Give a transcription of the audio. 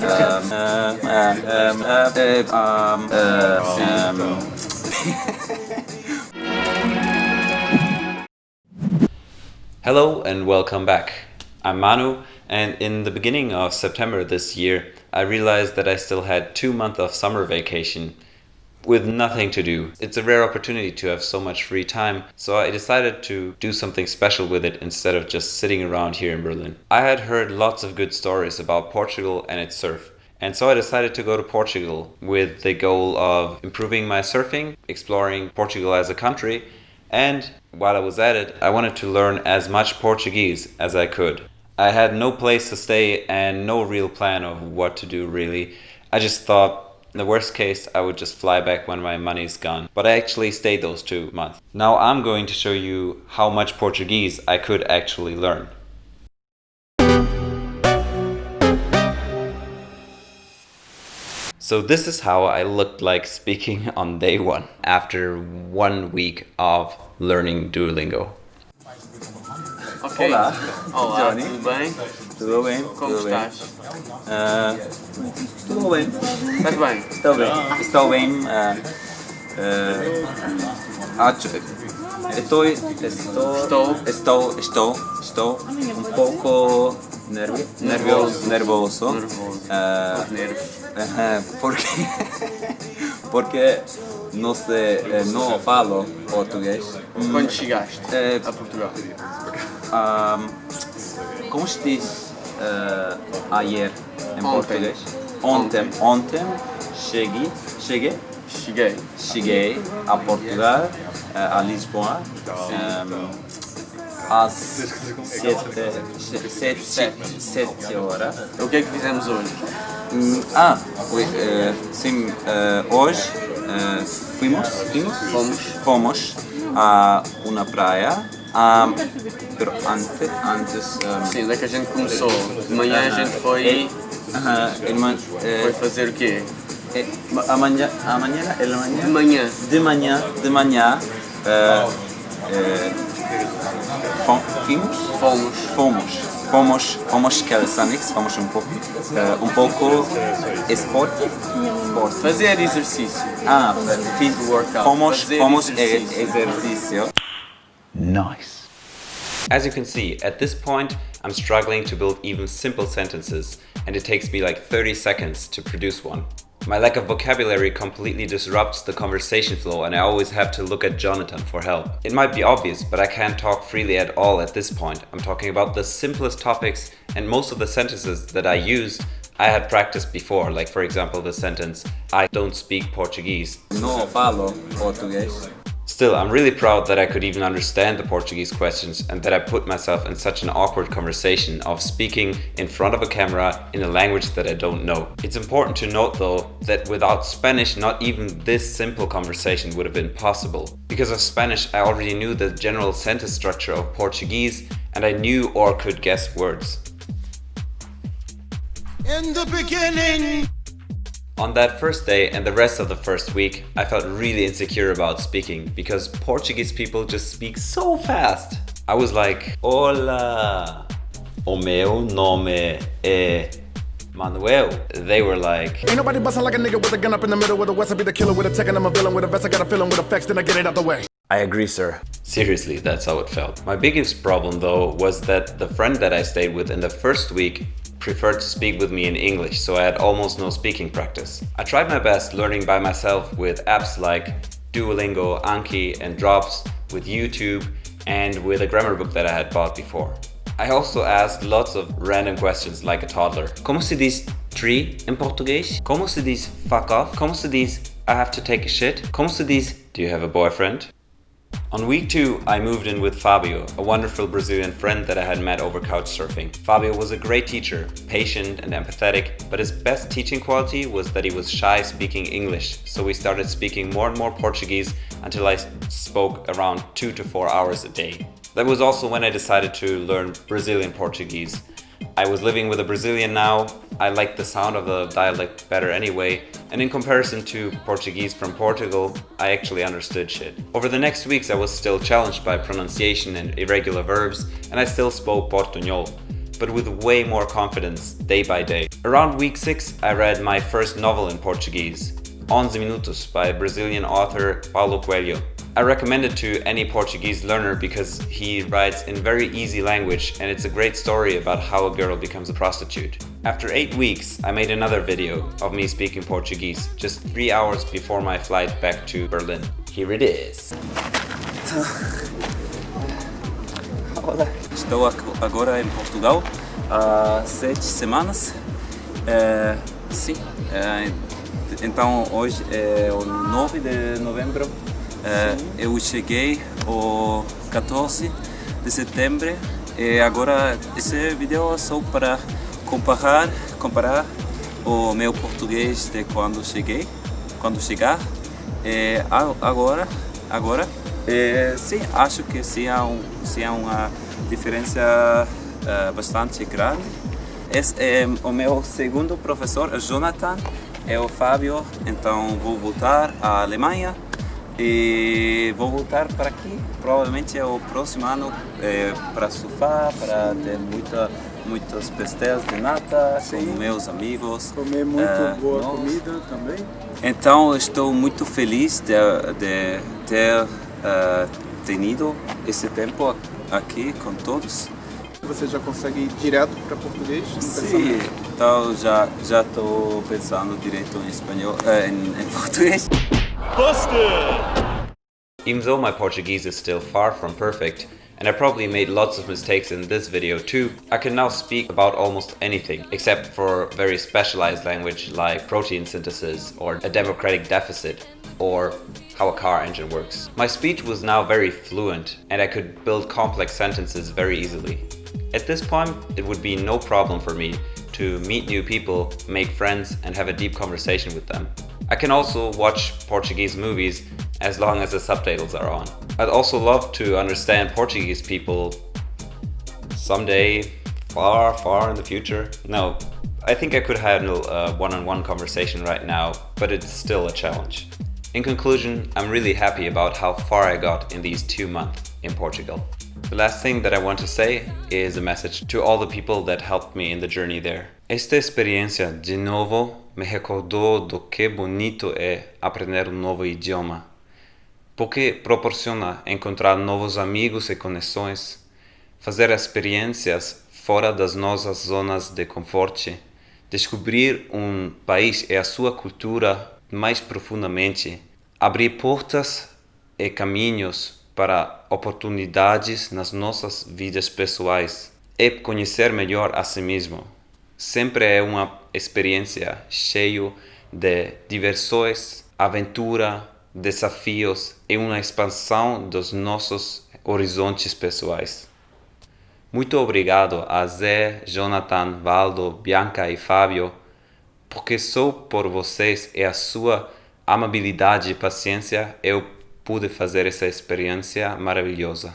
Hello and welcome back. I'm Manu, and in the beginning of September this year, I realized that I still had 2 months of summer vacation with nothing to do. It's a rare opportunity to have so much free time, so I decided to do something special with it instead of just sitting around here in Berlin. I had heard lots of good stories about Portugal and its surf, and so I decided to go to Portugal with the goal of improving my surfing, exploring Portugal as a country, and while I was at it, I wanted to learn as much Portuguese as I could. I had no place to stay and no real plan of what to do really. I just thought, in the worst case, I would just fly back when my money's gone. But I actually stayed those 2 months. Now I'm going to show you how much Portuguese I could actually learn. So this is how I looked like speaking on day 1 after 1 week of learning Duolingo. Ok. Olá, Johnny. Tudo bem? Tudo bem? Como tudo estás? Bem. Tudo bem. Estás bem? Estou bem. Estou bem. Estou um pouco nervoso. Porque não falo português. Quando chegaste a Portugal? Como se diz ayer em português? Ontem cheguei a Portugal, a Lisboa, às 7 horas. O que é que fizemos hoje? Sim, hoje fomos a uma praia. Pero antes Sim, onde é que a gente começou? De manhã a gente foi. Foi fazer o quê? De manhã. Fomos calisthenics, fomos um pouco esporte. Fazer exercício. Fiz workout. Fomos exercício. Nice. As you can see, at this point, I'm struggling to build even simple sentences, and it takes me like 30 seconds to produce one. My lack of vocabulary completely disrupts the conversation flow, and I always have to look at Jonathan for help. It might be obvious, but I can't talk freely at all at this point. I'm talking about the simplest topics, and most of the sentences that I used I had practiced before, like for example the sentence, I don't speak Portuguese. No falo português. Still, I'm really proud that I could even understand the Portuguese questions and that I put myself in such an awkward conversation of speaking in front of a camera in a language that I don't know. It's important to note though that without Spanish, not even this simple conversation would have been possible. Because of Spanish, I already knew the general sentence structure of Portuguese and I knew or could guess words. In the beginning. On that first day and the rest of the first week, I felt really insecure about speaking because Portuguese people just speak so fast. I was like, Hola, o meu nome é Manuel. They were like, Ain't nobody bustin' like a nigga with a gun up in the middle with a West. I be the killer with a tech and I'm a villain with a vest. I got a feeling with effects, then I get it out the way. I agree, sir. Seriously, that's how it felt. My biggest problem though was that the friend that I stayed with in the first week preferred to speak with me in English, so I had almost no speaking practice. I tried my best learning by myself with apps like Duolingo, Anki, and Drops, with YouTube, and with a grammar book that I had bought before. I also asked lots of random questions like a toddler. Como se diz tree in Portuguese? Como se diz fuck off? Como se diz I have to take a shit? Como se diz do you have a boyfriend? On week 2, I moved in with Fabio, a wonderful Brazilian friend that I had met over couchsurfing. Fabio was a great teacher, patient and empathetic, but his best teaching quality was that he was shy speaking English, so we started speaking more and more Portuguese until I spoke around 2 to 4 hours a day. That was also when I decided to learn Brazilian Portuguese. I was living with a Brazilian now, I liked the sound of the dialect better anyway, and in comparison to Portuguese from Portugal, I actually understood shit. Over the next weeks I was still challenged by pronunciation and irregular verbs, and I still spoke Portuñol. but with way more confidence day by day. Around week 6, I read my first novel in Portuguese, 11 Minutos by Brazilian author Paulo Coelho. I recommend it to any Portuguese learner because he writes in very easy language and it's a great story about how a girl becomes a prostitute. After 8 weeks, I made another video of me speaking Portuguese, just 3 hours before my flight back to Berlin. Here it is. Olá, estou agora em Portugal há 7 semanas. Sim, então hoje é o 9 de novembro. Eu cheguei o 14 de setembro e agora esse vídeo é só para comparar o meu português de quando chegar e agora sim, acho que sim há uma diferença bastante grande. Esse é o meu segundo professor, Jonathan, é o Fábio, então vou voltar à Alemanha. E vou voltar para aqui, provavelmente é o próximo ano, para surfar, para ter muitas pastéis de nata com meus amigos. Comer muito boa comida também. Então estou muito feliz de ter tenido esse tempo aqui com todos. Você já consegue ir direto para português? Sim, então já estou pensando direto em espanhol, em português. Even though my Portuguese is still far from perfect, and I probably made lots of mistakes in this video too, I can now speak about almost anything, except for very specialized language like protein synthesis or a democratic deficit, or how a car engine works. My speech was now very fluent, and I could build complex sentences very easily. At this point, it would be no problem for me to meet new people, make friends, and have a deep conversation with them. I can also watch Portuguese movies as long as the subtitles are on. I'd also love to understand Portuguese people someday, far in the future. No, I think I could handle a one-on-one conversation right now, but it's still a challenge. In conclusion, I'm really happy about how far I got in these 2 months in Portugal. The last thing that I want to say is a message to all the people that helped me in the journey there. Esta experiencia de novo me recordou do que bonito é aprender um novo idioma, porque proporciona encontrar novos amigos e conexões, fazer experiências fora das nossas zonas de conforto, descobrir um país e a sua cultura mais profundamente, abrir portas e caminhos para oportunidades nas nossas vidas pessoais e conhecer melhor a si mesmo. Sempre é uma experiência cheia de diversões, aventura, desafios e uma expansão dos nossos horizontes pessoais. Muito obrigado a Zé, Jonathan, Valdo, Bianca e Fábio, porque só por vocês e a sua amabilidade e paciência eu pude fazer essa experiência maravilhosa.